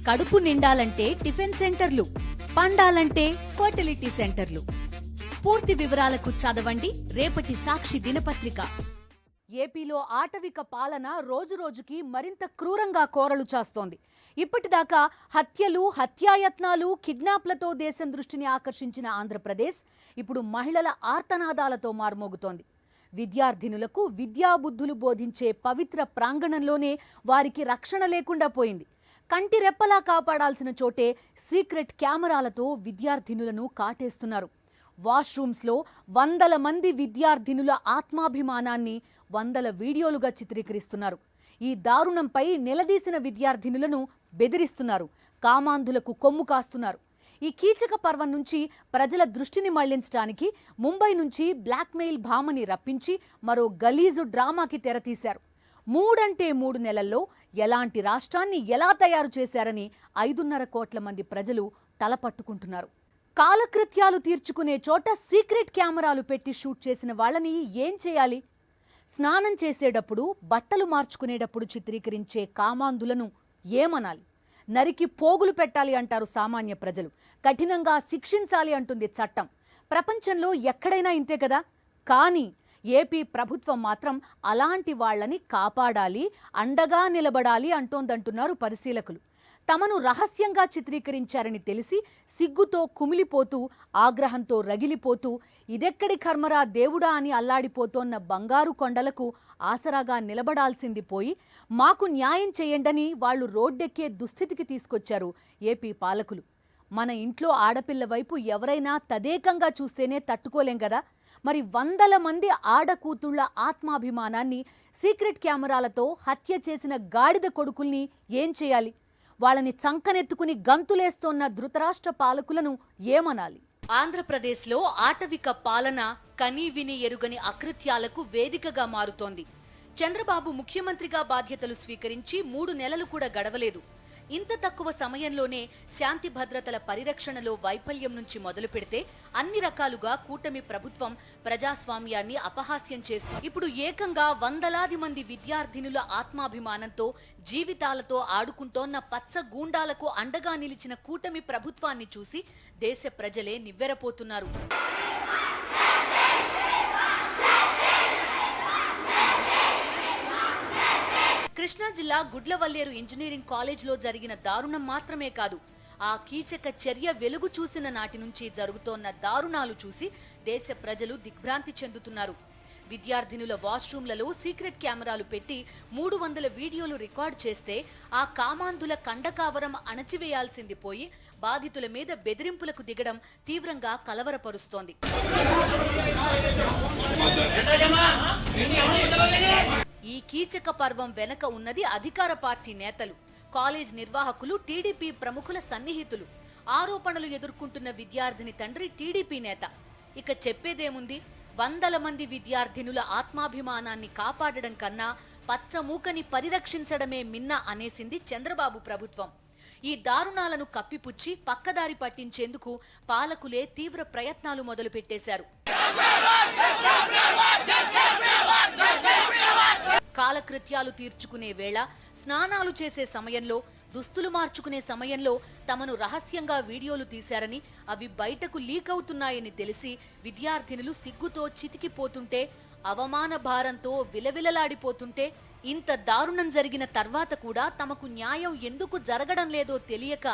కడుపు నిండాలంటే టిఫిన్ సెంటర్లు, పండాలంటే ఫర్టిలిటీ సెంటర్లు. పూర్తి వివరాలకు చదవండి రేపటి సాక్షి దినపత్రిక. ఏపీలో ఆటవిక పాలన రోజురోజుకి మరింత క్రూరంగా కోరలు చాస్తోంది. ఇప్పటిదాకా హత్యలు, హత్యాయత్నాలు, కిడ్నాప్లతో దేశం దృష్టిని ఆకర్షించిన ఆంధ్రప్రదేశ్ ఇప్పుడు మహిళల ఆర్తనాదాలతో మారుమోగుతోంది. విద్యార్థినులకు విద్యాబుద్ధులు బోధించే పవిత్ర ప్రాంగణంలోనే వారికి రక్షణ లేకుండా పోయింది. కంటి రెప్పలా కాపాడాల్సిన చోటే సీక్రెట్ కెమెరాలతో విద్యార్థినులను కాటేస్తున్నారు. వాష్రూమ్స్లో వందల మంది విద్యార్థినుల ఆత్మాభిమానాన్ని వందల వీడియోలుగా చిత్రీకరిస్తున్నారు. ఈ దారుణంపై నిలదీసిన విద్యార్థినులను బెదిరిస్తున్నారు, కామాంధులకు కొమ్ము కాస్తున్నారు. ఈ కీచక పర్వం నుంచి ప్రజల దృష్టిని మళ్లించడానికి ముంబై నుంచి బ్లాక్మెయిల్ భామని రప్పించి మరో గలీజు డ్రామాకి తెరతీశారు. 3 నెలల్లో ఎలాంటి రాష్ట్రాన్ని ఎలా తయారు చేశారని 5.5 కోట్ల మంది ప్రజలు తలపట్టుకుంటున్నారు. కాలకృత్యాలు తీర్చుకునే చోట సీక్రెట్ కెమెరాలు పెట్టి షూట్ చేసిన వాళ్ళని ఏం చేయాలి? స్నానం చేసేటప్పుడు, బట్టలు మార్చుకునేటప్పుడు చిత్రీకరించే కామాంధులను ఏమనాలి? నరికి పోగులు పెట్టాలి అంటారు సామాన్య ప్రజలు. కఠినంగా శిక్షించాలి అంటుంది చట్టం. ప్రపంచంలో ఎక్కడైనా ఇంతే కదా. కానీ ఏపీ ప్రభుత్వం మాత్రం అలాంటి వాళ్లని కాపాడాలి, అండగా నిలబడాలి అంటోందంటున్నారు పరిశీలకులు. తమను రహస్యంగా చిత్రీకరించారని తెలిసి సిగ్గుతో కుమిలిపోతూ, ఆగ్రహంతో రగిలిపోతూ, ఇదెక్కడి కర్మరా దేవుడా అని అల్లాడిపోతోన్న బంగారు కొండలకు ఆసరాగా నిలబడాల్సింది పోయి మాకు న్యాయం చేయండని వాళ్లు రోడ్డెక్కే దుస్థితికి తీసుకొచ్చారు ఏపీ పాలకులు. మన ఇంట్లో ఆడపిల్ల వైపు ఎవరైనా తదేకంగా చూస్తేనే తట్టుకోలేం కదా. మరి వందల మంది ఆడకూతుళ్ల ఆత్మాభిమానాన్ని సీక్రెట్ కెమెరాలతో హత్య చేసిన గాడిద కొడుకుల్ని ఏం చేయాలి? వాళ్ళని చంకనెత్తుకుని గంతులేస్తోన్న ధృతరాష్ట్ర పాలకులను ఏమనాలి? ఆంధ్రప్రదేశ్లో ఆటవిక పాలన కనీ విని ఎరుగని అకృత్యాలకు వేదికగా మారుతోంది. చంద్రబాబు ముఖ్యమంత్రిగా బాధ్యతలు స్వీకరించి 3 నెలలు కూడా గడవలేదు. ఇంత తక్కువ సమయంలోనే శాంతి భద్రతల పరిరక్షణలో వైఫల్యం నుంచి మొదలు పెడితే అన్ని రకాలుగా కూటమి ప్రభుత్వం ప్రజాస్వామ్యాన్ని అపహాస్యం చేస్తూ ఇప్పుడు ఏకంగా వందలాది మంది విద్యార్థినుల ఆత్మాభిమానంతో, జీవితాలతో ఆడుకుంటోన్న పచ్చ గూండాలకు అండగా నిలిచిన కూటమి ప్రభుత్వాన్ని చూసి దేశ ప్రజలే నివ్వెరపోతున్నారు. కృష్ణా జిల్లా గుడ్లవల్లేరు ఇంజనీరింగ్ కాలేజ్లో జరిగిన దారుణం మాత్రమే కాదు, ఆ కీచక చర్య వెలుగు చూసిన నాటి నుంచి జరుగుతోన్న దారుణాలు చూసి దేశ ప్రజలు దిగ్భ్రాంతి చెందుతున్నారు. విద్యార్థినుల వాష్రూమ్లలో సీక్రెట్ కెమెరాలు పెట్టి 300 వీడియోలు రికార్డ్ చేస్తే ఆ కామాంధుల కండకావరం అణచివేయాల్సింది పోయి బాధితుల మీద బెదిరింపులకు దిగడం తీవ్రంగా కలవరపరుస్తోంది. ఈ కీచక పర్వం వెనక ఉన్నది అధికార పార్టీ నేతలు, కాలేజ్ నిర్వాహకులు, టీడీపీ ప్రముఖుల సన్నిహితులు. ఆరోపణలు ఎదుర్కొంటున్న విద్యార్థిని తండ్రి టీడీపీ నేత. ఇక చెప్పేదేముంది? వందల మంది విద్యార్థినుల ఆత్మాభిమానాన్ని కాపాడడం కన్నా పచ్చమూకని పరిరక్షించడమే మిన్న అనేసింది చంద్రబాబు ప్రభుత్వం. ఈ దారుణాలను కప్పిపుచ్చి పక్కదారి పట్టించేందుకు పాలకులే తీవ్ర ప్రయత్నాలు మొదలుపెట్టేశారు. కాలకృత్యాలు తీర్చుకునే వేళ, స్నానాలు చేసే సమయంలో, దుస్తులు మార్చుకునే సమయంలో తమను రహస్యంగా వీడియోలు తీశారని, అవి బయటకు లీక్ అవుతున్నాయని తెలిసి విద్యార్థినులు సిగ్గుతో చితికిపోతుంటే, అవమాన భారంతో విలవిలలాడిపోతుంటే, ఇంత దారుణం జరిగిన తర్వాత కూడా తమకు న్యాయం ఎందుకు జరగడం లేదో తెలియక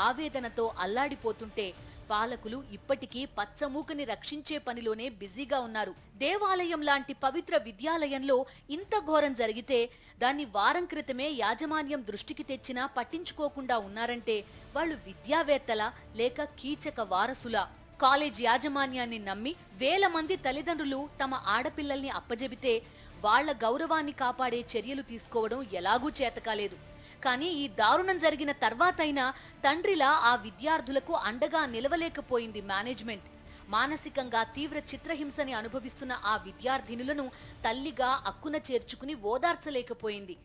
ఆవేదనతో అల్లాడిపోతుంటే పాలకులు ఇప్పటికీ పచ్చమూకని రక్షించే పనిలోనే బిజీగా ఉన్నారు. దేవాలయం లాంటి పవిత్ర విద్యాలయంలో ఇంత ఘోరం జరిగితే దాన్ని వారం క్రితమే యాజమాన్యం దృష్టికి తెచ్చినా పట్టించుకోకుండా ఉన్నారంటే వాళ్ళు విద్యావేత్తలా లేక కీచక వారసులా? కాలేజ్ యాజమాన్యాన్ని నమ్మి వేల మంది తల్లిదండ్రులు తమ ఆడపిల్లల్ని అప్పజెబితే వాళ్ల గౌరవాన్ని కాపాడే చర్యలు తీసుకోవడం ఎలాగూ చేతకాలేదు. కానీ ఈ దారుణం జరిగిన తర్వాతైనా తండ్రిలా ఆ విద్యార్థులకు అండగా నిలవలేకపోయింది మేనేజ్మెంట్. మానసికంగా తీవ్ర చిత్రహింసని అనుభవిస్తున్న ఆ విద్యార్థినులను తల్లిగా అక్కున చేర్చుకుని ఓదార్చలేకపోయింది.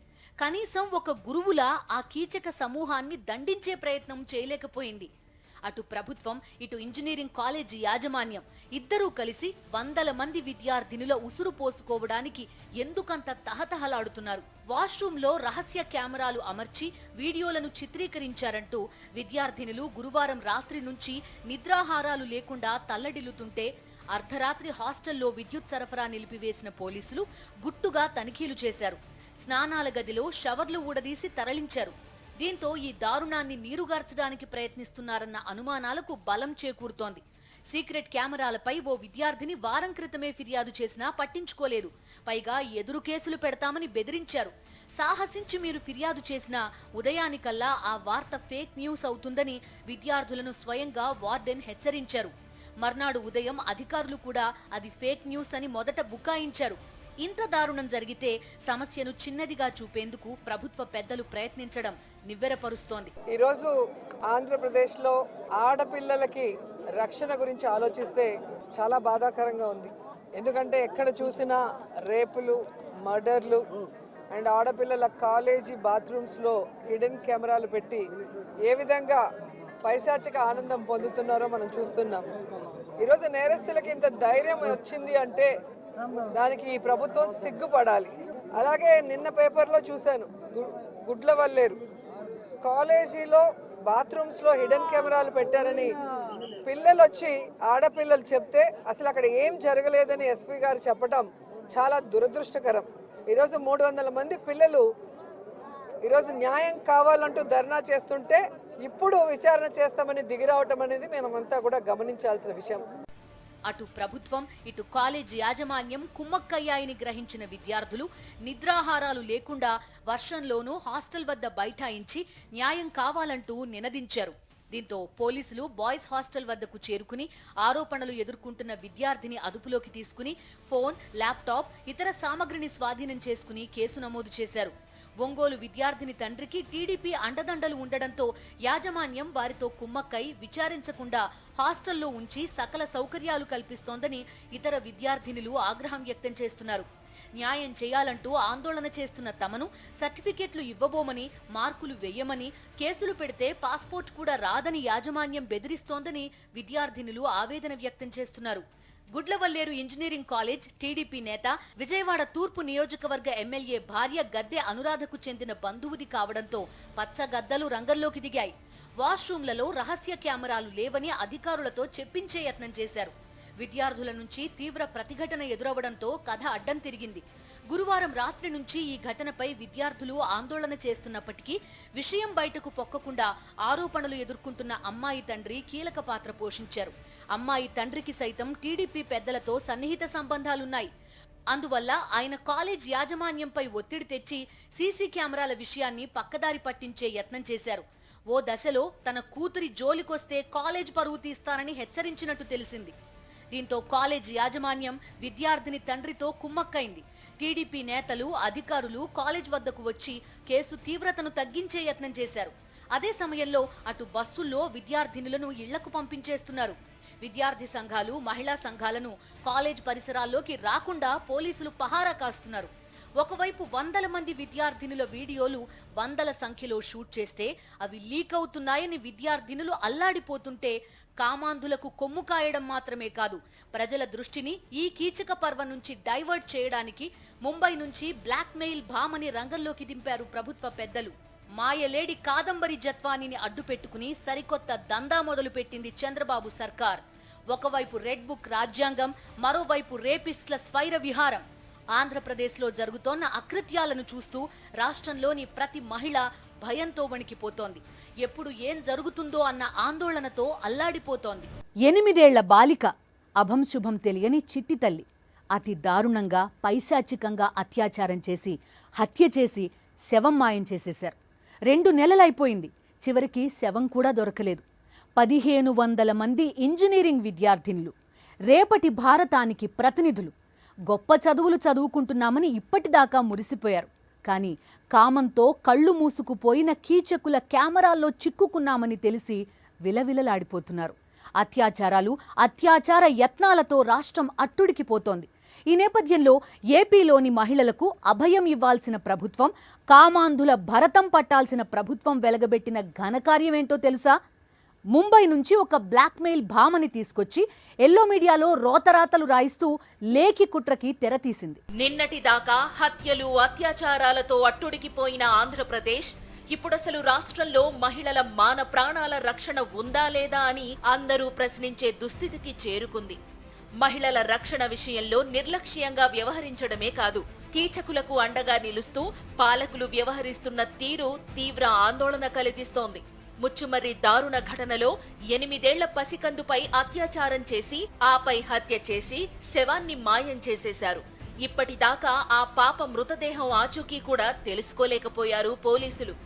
కనీసం ఒక గురువులా ఆ కీచక సమూహాన్ని దండించే ప్రయత్నం చేయలేకపోయింది. అటు ప్రభుత్వం, ఇటు ఇంజనీరింగ్ కాలేజీ యాజమాన్యం ఇద్దరూ కలిసి వందల మంది విద్యార్థినుల ఉసురు పోసుకోవడానికి ఎందుకంత తహతహలాడుతున్నారు? వాష్రూంలో రహస్య కెమెరాలు అమర్చి వీడియోలను చిత్రీకరించారంటూ విద్యార్థినులు గురువారం రాత్రి నుంచి నిద్రాహారాలు లేకుండా తల్లడిల్లుతుంటే అర్ధరాత్రి హాస్టల్లో విద్యుత్ సరఫరా నిలిపివేసిన పోలీసులు గుట్టుగా తనిఖీలు చేశారు. స్నానాల గదిలో షవర్లు ఊడదీసి తరలించారు. దీంతో ఈ దారుణాన్ని నీరుగార్చడానికి ప్రయత్నిస్తున్నారన్న అనుమానాలకు బలం చేకూరుతోంది. సీక్రెట్ కెమెరాలపై ఓ విద్యార్థిని వారం క్రితమే ఫిర్యాదు చేసినా పట్టించుకోలేదు. పైగా ఎదురు కేసులు పెడతామని బెదిరించారు. సాహసించి మీరు ఫిర్యాదు చేసినా ఉదయానికల్లా ఆ వార్త ఫేక్ న్యూస్ అవుతుందని విద్యార్థులను స్వయంగా వార్డెన్ హెచ్చరించారు. మర్నాడు ఉదయం అధికారులు కూడా అది ఫేక్ న్యూస్ అని మొదట బుకాయించారు. ఇంత దారుణం జరిగితే సమస్యను చిన్నదిగా చూపేందుకు ప్రభుత్వ పెద్దలు ప్రయత్నించడం నివ్వెరపరుస్తోంది. ఈరోజు ఆంధ్రప్రదేశ్లో ఆడపిల్లలకి రక్షణ గురించి ఆలోచిస్తే చాలా బాధాకరంగా ఉంది. ఎందుకంటే ఎక్కడ చూసినా రేపులు, మర్డర్లు అండ్ ఆడపిల్లల కాలేజీ బాత్రూమ్స్లో హిడెన్ కెమెరాలు పెట్టి ఏ విధంగా పైశాచిక ఆనందం పొందుతున్నారో మనం చూస్తున్నాం. ఈరోజు నేరస్తులకి ఇంత ధైర్యం వచ్చింది అంటే దానికి ఈ ప్రభుత్వం సిగ్గుపడాలి. అలాగే నిన్న పేపర్లో చూశాను, గుడ్లవల్లేరు కాలేజీలో బాత్రూమ్స్లో హిడెన్ కెమెరాలు పెట్టారని పిల్లలు వచ్చి ఆడపిల్లలు చెప్తే అసలు అక్కడ ఏం జరగలేదని ఎస్పీ గారు చెప్పడం చాలా దురదృష్టకరం. ఈరోజు 300 మంది పిల్లలు ఈరోజు న్యాయం కావాలంటూ ధర్నా చేస్తుంటే ఇప్పుడు విచారణ చేస్తామని దిగిరావటం అనేది మేమంతా కూడా గమనించాల్సిన విషయం. అటు ప్రభుత్వం, ఇటు కాలేజీ యాజమాన్యం కుమ్మక్కయ్యాయని గ్రహించిన విద్యార్థులు నిద్రాహారాలు లేకుండా వర్షంలోనూ హాస్టల్ వద్ద బైఠాయించి న్యాయం కావాలంటూ నినదించారు. దీంతో పోలీసులు బాయ్స్ హాస్టల్ వద్దకు చేరుకుని ఆరోపణలు ఎదుర్కొంటున్న విద్యార్థిని అదుపులోకి తీసుకుని ఫోన్, ల్యాప్టాప్, ఇతర సామగ్రిని స్వాధీనం చేసుకుని కేసు నమోదు చేశారు. ఒంగోలు విద్యార్థిని తండ్రికి టీడీపీ అండదండలు ఉండడంతో యాజమాన్యం వారితో కుమ్మక్కై విచారించకుండా హాస్టల్లో ఉంచి సకల సౌకర్యాలు కల్పిస్తోందని ఇతర విద్యార్థినులు ఆగ్రహం వ్యక్తం చేస్తున్నారు. న్యాయం చేయాలంటూ ఆందోళన చేస్తున్న తమను సర్టిఫికెట్లు ఇవ్వబోమని, మార్కులు వేయమని, కేసులు పెడితే పాస్పోర్ట్ కూడా రాదని యాజమాన్యం బెదిరిస్తోందని విద్యార్థినులు ఆవేదన వ్యక్తం చేస్తున్నారు. గుడ్లవల్లేరు ఇంజనీరింగ్ కాలేజ్ టీడీపీ నేత, విజయవాడ తూర్పు నియోజకవర్గ ఎమ్మెల్యే భార్య గద్దె అనురాధకు చెందిన బంధువుది కావడంతో పచ్చగద్దలు రంగంలోకి దిగాయి. వాష్రూమ్లలో రహస్య కెమెరాలు లేవని అధికారులతో చెప్పించే యత్నం చేశారు. విద్యార్థుల నుంచి తీవ్ర ప్రతిఘటన ఎదురవడంతో కథ అడ్డం తిరిగింది. గురువారం రాత్రి నుంచి ఈ ఘటనపై విద్యార్థులు ఆందోళన చేస్తున్నప్పటికీ విషయం బయటకు పొక్కకుండా ఆరోపణలు ఎదుర్కొంటున్న అమ్మాయి తండ్రి కీలక పాత్ర పోషించారు. అమ్మాయి తండ్రికి సైతం టీడీపీ పెద్దలతో సన్నిహిత సంబంధాలున్నాయి. అందువల్ల ఆయన కాలేజ్ యాజమాన్యంపై ఒత్తిడి తెచ్చి సీసీ కెమెరాల విషయాన్ని పక్కదారి పట్టించే యత్నం చేశారు. ఓ దశలో తన కూతురి జోలికొస్తే కాలేజ్ పరువు తీస్తానని హెచ్చరించినట్టు తెలిసింది. దీంతో కాలేజ్ యాజమాన్యం విద్యార్థిని తండ్రితో కుమ్మక్కైంది. టీడీపీ నేతలు, అధికారులు కాలేజ్ వద్దకు వచ్చి కేసు తీవ్రతను తగ్గించే యత్నం చేశారు. అదే సమయంలో అటు బస్సుల్లో విద్యార్థినులను ఇళ్లకు పంపించేస్తున్నారు. విద్యార్థి సంఘాలు, మహిళా సంఘాలను కాలేజ్ పరిసరాల్లోకి రాకుండా పోలీసులు పహారా కాస్తున్నారు. ఒకవైపు వందల మంది విద్యార్థినుల వీడియోలు వందల సంఖ్యలో షూట్ చేస్తే అవి లీక్ అవుతున్నాయని విద్యార్థినులు అల్లాడిపోతుంటే కామాంధులకు కొమ్ము కాయడం మాత్రమే కాదు, ప్రజల దృష్టిని ఈ కీచక పర్వం నుంచి డైవర్ట్ చేయడానికి ముంబై నుంచి బ్లాక్ మెయిల్ భామని రంగంలోకి దింపారు ప్రభుత్వ పెద్దలు. మాయలేడి కాదంబరి జత్వానీని అడ్డుపెట్టుకుని సరికొత్త దందా మొదలుపెట్టింది చంద్రబాబు సర్కార్. ఒకవైపు రెడ్ బుక్ రాజ్యాంగం, మరోవైపు రేపిస్ట్ల స్వైర విహారం. ఆంధ్రప్రదేశ్లో జరుగుతోన్న అకృత్యాలను చూస్తూ రాష్ట్రంలోని ప్రతి మహిళ భయంతో వణికిపోతోంది. ఎప్పుడు ఏం జరుగుతుందో అన్న ఆందోళనతో అల్లాడిపోతోంది. 8 ఏళ్ల బాలిక, అభంశుభం తెలియని చిట్టి తల్లి అతి దారుణంగా, పైశాచికంగా అత్యాచారం చేసి, హత్య చేసి శవం మాయం చేసేశారు. 2 నెలలైపోయింది. చివరికి శవం కూడా దొరకలేదు. 1500 మంది ఇంజనీరింగ్ విద్యార్థినులు, రేపటి భారతానికి ప్రతినిధులు, గొప్ప చదువులు చదువుకుంటున్నామని ఇప్పటిదాకా మురిసిపోయారు. కానీ కామంతో కళ్ళు మూసుకుపోయిన కీచకుల కెమెరాల్లో చిక్కుకున్నామని తెలిసి విలవిలలాడిపోతున్నారు. అత్యాచారాలు, అత్యాచార యత్నాలతో రాష్ట్రం అట్టుడికిపోతోంది. ఈ నేపథ్యంలో ఏపీలోని మహిళలకు అభయం ఇవ్వాల్సిన ప్రభుత్వం, కామాంధుల భరతం పట్టాల్సిన ప్రభుత్వం వెలగబెట్టిన ఘనకార్యమేంటో తెలుసా? ముంబై నుంచి ఒక బ్లాక్మెయిల్ భామని తీసుకొచ్చి ఎల్లో మీడియాలో రోతరాతలు రాయిస్తూ లేఖి కుట్రకి తెరతీసింది. నిన్నటిదాకా హత్యలు అత్యాచారాలతో అట్టుడికిపోయిన ఆంధ్రప్రదేశ్ ఇప్పుడసలు రాష్ట్రంలో మహిళల మాన ప్రాణాల రక్షణ ఉందా లేదా అని అందరూ ప్రశ్నించే దుస్థితికి చేరుకుంది. మహిళల రక్షణ విషయంలో నిర్లక్ష్యంగా వ్యవహరించడమే కాదు, కీచకులకు అండగా నిలుస్తూ పాలకులు వ్యవహరిస్తున్న తీరు తీవ్ర ఆందోళన కలిగిస్తోంది. ముచ్చుమర్రి దారుణ ఘటనలో 8 ఏళ్ల పసికందుపై అత్యాచారం చేసి ఆపై హత్య చేసి శవాన్ని మాయం చేసేశారు. ఇప్పటిదాకా ఆ పాప మృతదేహం ఆచూకీ కూడా తెలుసుకోలేకపోయారు పోలీసులు.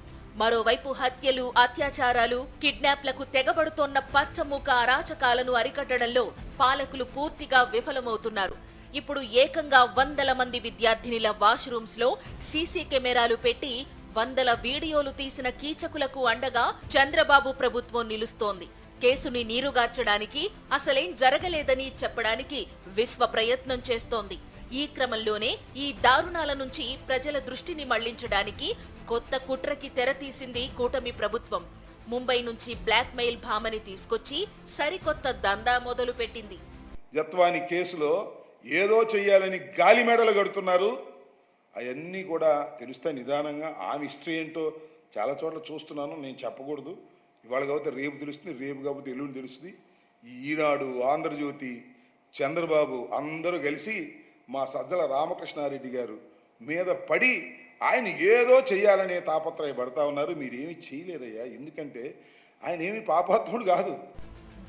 మరోవైపు హత్యలు అత్యాచారాలు కిడ్నాప్లకు తెగబడుతోన్న పచ్చమూక అరాచకాలను అరికట్టడంలో పాలకులు పూర్తిగా విఫలమవుతున్నారు. ఇప్పుడు ఏకంగా 100 మంది విద్యార్థినిల వాష్రూమ్స్ లో సీసీ కెమెరాలు పెట్టి 100 వీడియోలు తీసిన కీచకులకు అండగా చంద్రబాబు ప్రభుత్వం నిలుస్తోంది. కేసుని నీరుగార్చడానికి, అసలేం జరగలేదని చెప్పడానికి విశ్వ ప్రయత్నం చేస్తోంది. ఈ క్రమంలోనే ఈ దారుణాల నుంచి ప్రజల దృష్టిని మళ్లించడానికి కొత్త కుట్రకి తెరతీసింది కూటమి ప్రభుత్వం. ముంబై నుంచి బ్లాక్ మెయిల్ భామని తీసుకొచ్చి సరికొత్త దందా మొదలు పెట్టింది. జత్వాని కేసులో ఏదో చెయ్యాలని గాలి మెడలు కడుతున్నారు. అవన్నీ కూడా తెలుస్తాయి నిదానంగా. ఆమె హిస్టరీ ఏంటో చాలా చోట్ల చూస్తున్నాను. నేను చెప్పకూడదు. ఇవాళ కాకపోతే రేపు తెలుస్తుంది, రేపు కాకపోతే ఎల్లుండి తెలుస్తుంది. ఈనాడు, ఆంధ్రజ్యోతి, చంద్రబాబు అందరూ కలిసి మా సజ్జల రామకృష్ణారెడ్డి గారు మీద పడి ఆయన ఏదో చెయ్యాలనే తాపత్రయపడతా ఉన్నారు. మీరేమీ చేయలేరయ్యా, ఎందుకంటే ఆయన ఏమీ పాపాత్ముడు కాదు.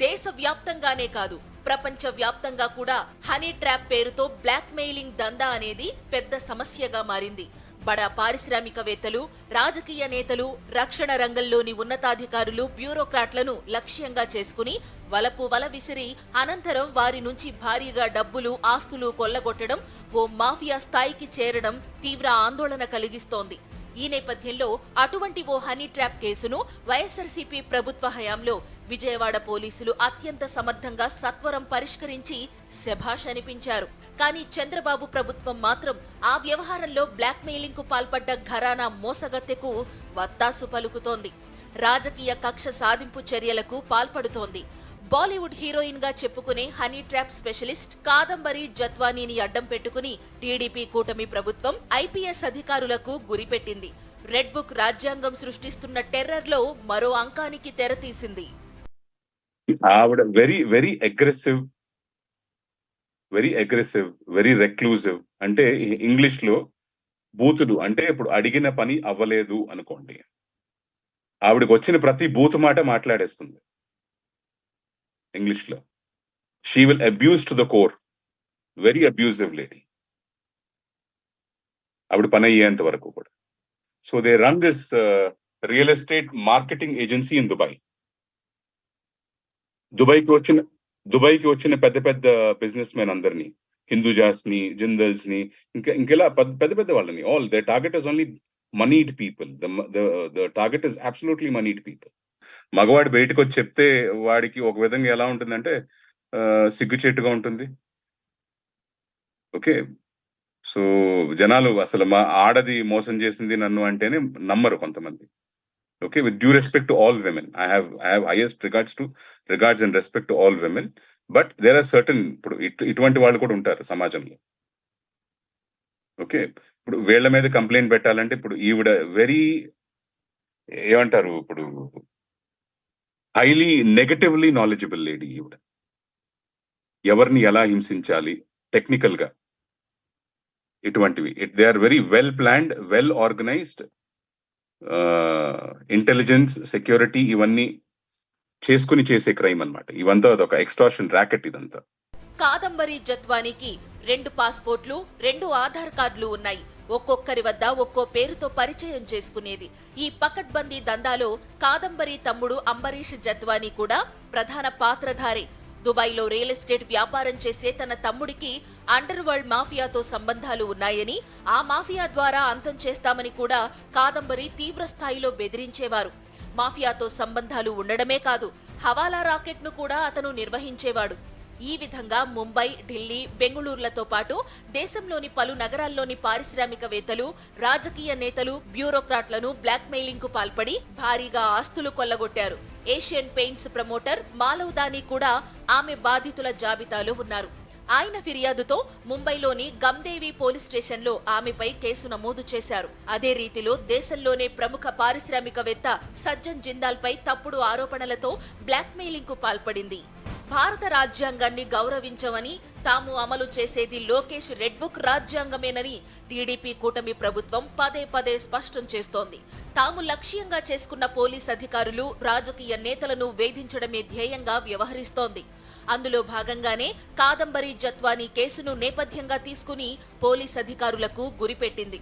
దేశవ్యాప్తంగానే కాదు, ప్రపంచ వ్యాప్తంగా కూడా హనీ ట్రాప్ పేరుతో బ్లాక్ మెయిలింగ్ దందా అనేది పెద్ద సమస్యగా మారింది. బడా పారిశ్రామికవేత్తలు, రాజకీయ నేతలు, రక్షణ రంగంలోని ఉన్నతాధికారులు, బ్యూరోక్రాట్లను లక్ష్యంగా చేసుకుని వల విసిరి అనంతరం వారి నుంచి భారీగా డబ్బులు, ఆస్తులు కొల్లగొట్టడం ఓ మాఫియా స్థాయికి చేరడం తీవ్ర ఆందోళన కలిగిస్తోంది. ఈ నేపథ్యంలో అటువంటి ఓ హనీ ట్రాప్ కేసును వైఎస్ఆర్సీపీ ప్రభుత్వ హయాంలో విజయవాడ పోలీసులు అత్యంత సమర్థంగా సత్వరం పరిష్కరించి శభాష్ అనిపించారు. కానీ చంద్రబాబు ప్రభుత్వం మాత్రం ఆ వ్యవహారంలో బ్లాక్ మెయిలింగ్ కు పాల్పడ్డ ఘరానా మోసగత్తెకు వత్తాసు పలుకుతోంది. రాజకీయ కక్ష సాధింపు చర్యలకు పాల్పడుతోంది. బాలీవుడ్ హీరోయిన్ గా చెప్పుకునే హనీ ట్రాప్ స్పెషలిస్ట్ కాదంబరి జత్వానీని అడ్డం పెట్టుకుని టీడీపీ కూటమి ప్రభుత్వం ఐపీఎస్ అధికారులకు గురిపెట్టింది. రెడ్ బుక్ రాజ్యాంగం సృష్టిస్తున్న టెర్రర్ లో మరో అంకానికి తెరతీసింది. ఆవిడ వెరీ వెరీ అగ్రెసివ్, వెరీ రెక్లూజివ్. అంటే ఇంగ్లీష్ లో బూతులు అంటే ఇప్పుడు అడిగిన పని అవ్వలేదు అనుకోండి, ఆవిడకి వచ్చిన ప్రతి బూతు మాట మాట్లాడేస్తుంది ఇంగ్లీష్ లో. She will abuse to the core. Very abusive lady ఆవిడ పని అయ్యేంత వరకు కూడా. So they run this real estate marketing agency in Dubai. దుబాయ్కి వచ్చిన పెద్ద పెద్ద బిజినెస్ మెన్ అందరినీ, హిందూజాస్ ని, జిందల్స్ ని, ఇంకెలా పెద్ద వాళ్ళని, all the target is only moneyed people. The target is absolutely moneyed people. మగవాడు బయటకు వచ్చి చెప్తే వాడికి ఒక విధంగా ఎలా ఉంటుందంటే సిగ్గుచేటుగా ఉంటుంది. ఓకే, సో జనాలు అసలు మా ఆడది మోసం చేసింది నన్ను అంటేనే నమ్మరు కొంతమంది. Okay, with due respect to all women, I have highest regards and respect to all women. But there are certain, ఇప్పుడు ఇటువంటి వాళ్ళు కూడా ఉంటారు సమాజంలో. ఓకే, ఇప్పుడు వీళ్ళ మీద కంప్లైంట్ పెట్టాలంటే ఇప్పుడు ఈవిడ వెరీ ఏమంటారు, ఇప్పుడు హైలీ నెగటివ్లీ నాలెడ్జబుల్ లేడీ ఈవిడ. ఎవరిని ఎలా హింసించాలి టెక్నికల్ గా, ఇటువంటివి they are very well planned, well organised. Intelligence, security ఇవన్నీ చేసుకుని చేసే క్రైమ్ అన్నమాట ఇవంతా. అదొక ఎక్స్టార్షన్ ర్యాకెట్ ఇదంతా. కాదంబరి జత్వానికి 2 పాస్పోర్ట్లు, 2 ఆధార్ కార్డులు ఉన్నాయి. ఒక్కొక్కరి వద్ద ఒక్కో పేరుతో పరిచయం చేసుకునేది. ఈ పకడ్బందీ దందాలో కాదంబరి తమ్ముడు అంబరీష్ జత్వానీ కూడా ప్రధాన పాత్రధారి. దుబాయ్లో రియల్ ఎస్టేట్ వ్యాపారం చేసే తన తమ్ముడికి అండర్ వరల్డ్ మాఫియాతో సంబంధాలు ఉన్నాయని, ఆ మాఫియా ద్వారా అంతం చేస్తామని కూడా కాదంబరి తీవ్ర స్థాయిలో బెదిరించేవారు. మాఫియాతో సంబంధాలు ఉండడమే కాదు, హవాలా రాకెట్ ను కూడా అతను నిర్వహించేవాడు. ఈ విధంగా ముంబై, ఢిల్లీ, బెంగుళూరులతో పాటు దేశంలోని పలు నగరాల్లోని పారిశ్రామికవేత్తలు, రాజకీయ నేతలు, బ్యూరోక్రాట్లను బ్లాక్మెయిలింగ్ కు పాల్పడి భారీగా ఆస్తులు కొల్లగొట్టారు. ఏషియన్ పెయింట్స్ ప్రమోటర్ మాలవ్ దాని కూడా ఆమె బాధితుల జాబితాలో ఉన్నారు. ఆయన ఫిర్యాదుతో ముంబైలోని గమ్దేవి పోలీస్ స్టేషన్లో ఆమెపై కేసు నమోదు చేశారు. అదే రీతిలో దేశంలోనే ప్రముఖ పారిశ్రామికవేత్త సజ్జన్ జిందాల్పై తప్పుడు ఆరోపణలతో బ్లాక్మెయిలింగ్ కు పాల్పడింది. భారత రాజ్యాంగాన్ని గౌరవించమని, తాము అమలు చేసేది లోకేష్ రెడ్ బుక్ రాజ్యాంగమేనని టీడీపీ కూటమి ప్రభుత్వం పదే పదే స్పష్టం చేస్తోంది. తాము లక్ష్యంగా చేసుకున్న పోలీస్ అధికారులు, రాజకీయ నేతలను వేధించడమే ధ్యేయంగా వ్యవహరిస్తోంది. అందులో భాగంగానే కాదంబరి జత్వానీ కేసును నేపథ్యంగా తీసుకుని పోలీస్ అధికారులకు గురిపెట్టింది.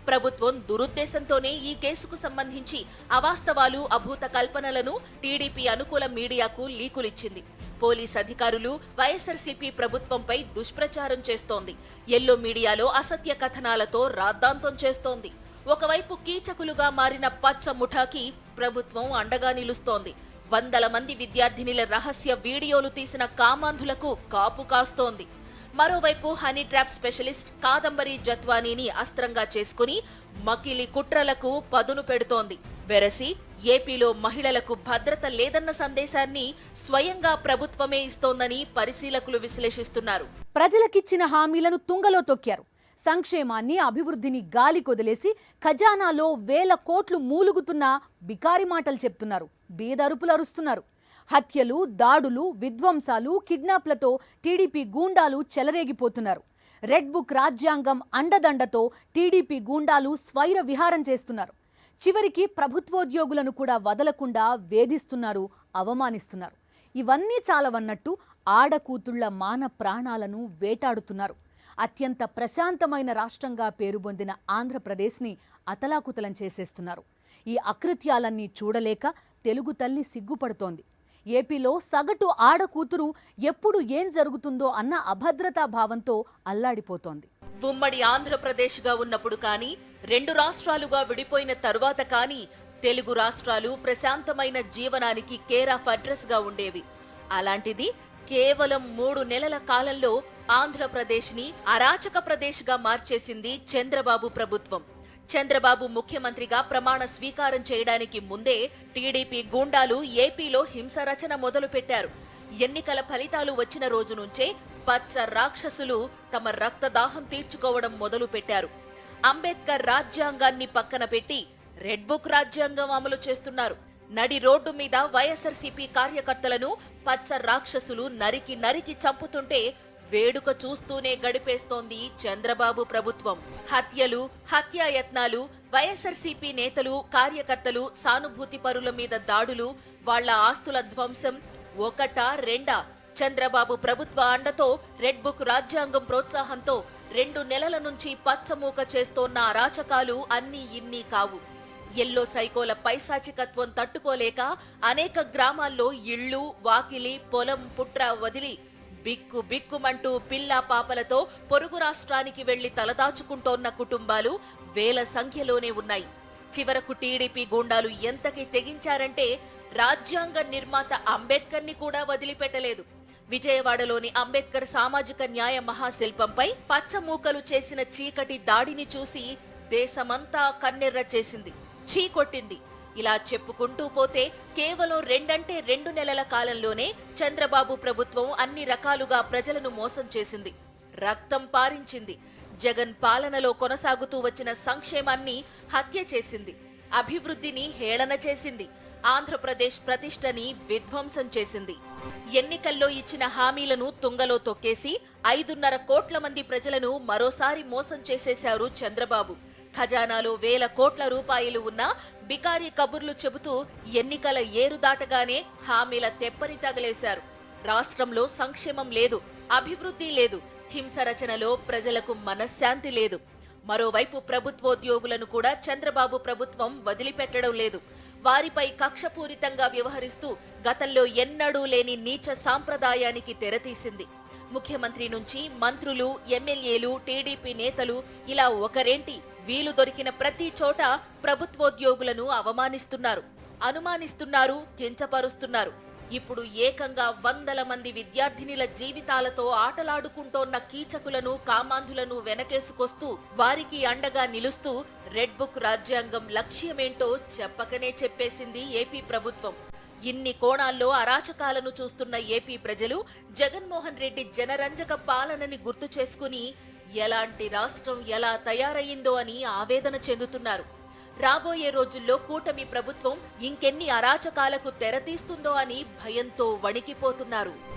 ప్రభుత్వం దురుద్దేశంతోనే ఈ కేసుకు సంబంధించి అవాస్తవాలు, అభూత కల్పనలను టీడీపీ అనుకూల మీడియాకు లీకులిచ్చింది. పోలీస్ అధికారులు వైఎస్ఆర్సీపీ ప్రభుత్వంపై దుష్ప్రచారం చేస్తోంది. ఎల్లో మీడియాలో అసత్య కథనాలతో రాద్ధాంతం చేస్తోంది. ఒకవైపు కీచకులుగా మారిన పచ్చ ముఠాకి ప్రభుత్వం అండగా నిలుస్తోంది. వందల మంది విద్యార్థినిల రహస్య వీడియోలు తీసిన కామాంధులకు కాపు కాస్తోంది. మరోవైపు హనీ ట్రాప్ స్పెషలిస్ట్ కాదంబరి జత్వానీని అస్త్రంగా చేసుకుని మకిలి కుట్రలకు పదును పెడుతోంది. వెరసి ఏపీలో మహిళలకు భద్రత లేదన్న సందేశాన్ని స్వయంగా ప్రభుత్వమే ఇస్తోందని పరిశీలకులు విశ్లేషిస్తున్నారు. ప్రజలకిచ్చిన హామీలను తుంగలో తొక్కారు. సంక్షేమాన్ని, అభివృద్ధిని గాలి కొదిలేసి ఖజానాలో వేల కోట్లు మూలుగుతున్న బికారి మాటలు చెప్తున్నారు. బీదరుపులు అరుస్తున్నారు. హత్యలు, దాడులు, విధ్వంసాలు, కిడ్నాప్లతో టీడీపీ గూండాలు చెలరేగిపోతున్నారు. రెడ్ బుక్ రాజ్యాంగం అండదండతో టీడీపీ గూండాలు స్వైర విహారం చేస్తున్నారు. చివరికి ప్రభుత్వోద్యోగులను కూడా వదలకుండా వేధిస్తున్నారు, అవమానిస్తున్నారు. ఇవన్నీ చాలవన్నట్టు ఆడకూతుళ్ల మాన ప్రాణాలను వేటాడుతున్నారు. అత్యంత ప్రశాంతమైన రాష్ట్రంగా పేరుబొందిన ఆంధ్రప్రదేశ్ని అతలాకుతలం చేసేస్తున్నారు. ఈ అకృత్యాలన్నీ చూడలేక తెలుగు తల్లి సిగ్గుపడుతోంది. ఏపీలో సగటు ఆడకూతురు ఎప్పుడు ఏం జరుగుతుందో అన్న అభద్రతా భావంతో అల్లాడిపోతోంది. ఉమ్మడి ఆంధ్రప్రదేశ్గా ఉన్నప్పుడు కానీ, రెండు రాష్ట్రాలుగా విడిపోయిన తరువాత కానీ తెలుగు రాష్ట్రాలు ప్రశాంతమైన జీవనానికి కేర్ ఆఫ్ అడ్రస్ గా ఉండేవి. అలాంటిది కేవలం 3 నెలల కాలంలో ఆంధ్రప్రదేశ్ని అరాచక ప్రదేశ్గా మార్చేసింది చంద్రబాబు ప్రభుత్వం. చంద్రబాబు ముఖ్యమంత్రిగా ప్రమాణ స్వీకారం చేయడానికి ముందే టీడీపీ గూండాలు ఏపీలో హింసరచన మొదలుపెట్టారు. ఎన్నికల ఫలితాలు వచ్చిన రోజు నుంచే పచ్చ రాక్షసులు తమ రక్తదాహం తీర్చుకోవడం మొదలుపెట్టారు. అంబేద్కర్ రాజ్యాంగాన్ని పక్కన పెట్టి రెడ్ బుక్ రాజ్యాంగం అమలు చేస్తున్నారు. నడి రోడ్డు మీద వైఎస్ఆర్సీపీ కార్యకర్తలను పచ్చ రాక్షసులు నరికి నరికి చంపుతుంటే వేడుక చూస్తూనే గడిపేస్తోంది చంద్రబాబు ప్రభుత్వం. హత్యలు, హత్యాయత్నాలు, వైఎస్ఆర్సీపీ నేతలు, కార్యకర్తలు, సానుభూతి పరుల మీద దాడులు, వాళ్ల ఆస్తుల ధ్వంసం ఒకటా రెండా? చంద్రబాబు ప్రభుత్వ అండతో రెడ్ బుక్ రాజ్యాంగం ప్రోత్సాహంతో 2 నెలల నుంచి పచ్చమూక చేస్తోన్న అరాచకాలు అన్నీ ఇన్ని కావు. ఎల్లో సైకోల పైశాచికత్వం తట్టుకోలేక అనేక గ్రామాల్లో ఇళ్లు, వాకిలి, పొలం, పుట్ర వదిలి బిక్కు బిక్కుమంటూ పిల్లా పాపలతో పొరుగు రాష్ట్రానికి వెళ్లి తలదాచుకుంటోన్న కుటుంబాలు వేల సంఖ్యలోనే ఉన్నాయి. చివరకు టీడీపీ గూండాలు ఎంతకి తెగించారంటే రాజ్యాంగ నిర్మాత అంబేద్కర్ని కూడా వదిలిపెట్టలేదు. విజయవాడలోని అంబేద్కర్ సామాజిక న్యాయ మహాశిల్పంపై పచ్చమూకలు చేసిన చీకటి దాడిని చూసి దేశమంతా కన్నెర్ర చేసింది, చీకొట్టింది. ఇలా చెప్పుకుంటూ పోతే కేవలం 2 నెలల కాలంలోనే చంద్రబాబు ప్రభుత్వం అన్ని రకాలుగా ప్రజలను మోసం చేసింది, రక్తం పారించింది. జగన్ పాలనలో కొనసాగుతూ వచ్చిన సంక్షేమాన్ని హత్య చేసింది, అభివృద్ధిని హేళన చేసింది, ఆంధ్రప్రదేశ్ ప్రతిష్టని విధ్వంసం చేసింది. ఎన్నికల్లో ఇచ్చిన హామీలను తుంగలో తొక్కేసి 5.5 కోట్ల మంది ప్రజలను మరోసారి మోసం చేసేశారు చంద్రబాబు. ఖజానాలో వేల కోట్ల రూపాయలు ఉన్నా బికారీ కబుర్లు చెబుతూ ఎన్నికల ఏరు దాటగానే హామీల తెప్పని తగలేశారు. రాష్ట్రంలో సంక్షేమం లేదు, అభివృద్ధి లేదు, హింసరచనలో ప్రజలకు మనశ్శాంతి లేదు. మరోవైపు ప్రభుత్వోద్యోగులను కూడా చంద్రబాబు ప్రభుత్వం వదిలిపెట్టడం లేదు. వారిపై కక్షపూరితంగా వ్యవహరిస్తూ గతంలో ఎన్నడూ లేని నీచ సాంప్రదాయానికి తెరతీసింది. ముఖ్యమంత్రి నుంచి మంత్రులు, ఎమ్మెల్యేలు, టీడీపీ నేతలు ఇలా ఒకరేంటి వీలు దొరికిన ప్రతి చోట ప్రభుత్వోద్యోగులను అవమానిస్తున్నారు, అనుమానిస్తున్నారు, కించపరుస్తున్నారు. ఇప్పుడు ఏకంగా వందల మంది విద్యార్థినిల జీవితాలతో ఆటలాడుకుంటోన్న కీచకులను కామాంధులను వెనకేసుకొస్తూ వారికి అండగా నిలుస్తూ రెడ్ బుక్ రాజ్యాంగం లక్ష్యమేంటో చెప్పకనే చెప్పేసింది ఏపీ ప్రభుత్వం. ఇన్ని కోణాల్లో అరాచకాలను చూస్తున్న ఏపీ ప్రజలు జగన్మోహన్ రెడ్డి జనరంజక పాలనని గుర్తు చేసుకుని ఎలాంటి రాష్ట్రం ఎలా తయారయ్యిందో అని ఆవేదన చెందుతున్నారు. రాబోయే రోజుల్లో కూటమి ప్రభుత్వం ఇంకెన్ని అరాచకాలకు తెరతీస్తుందో అని భయంతో వణికిపోతున్నారు.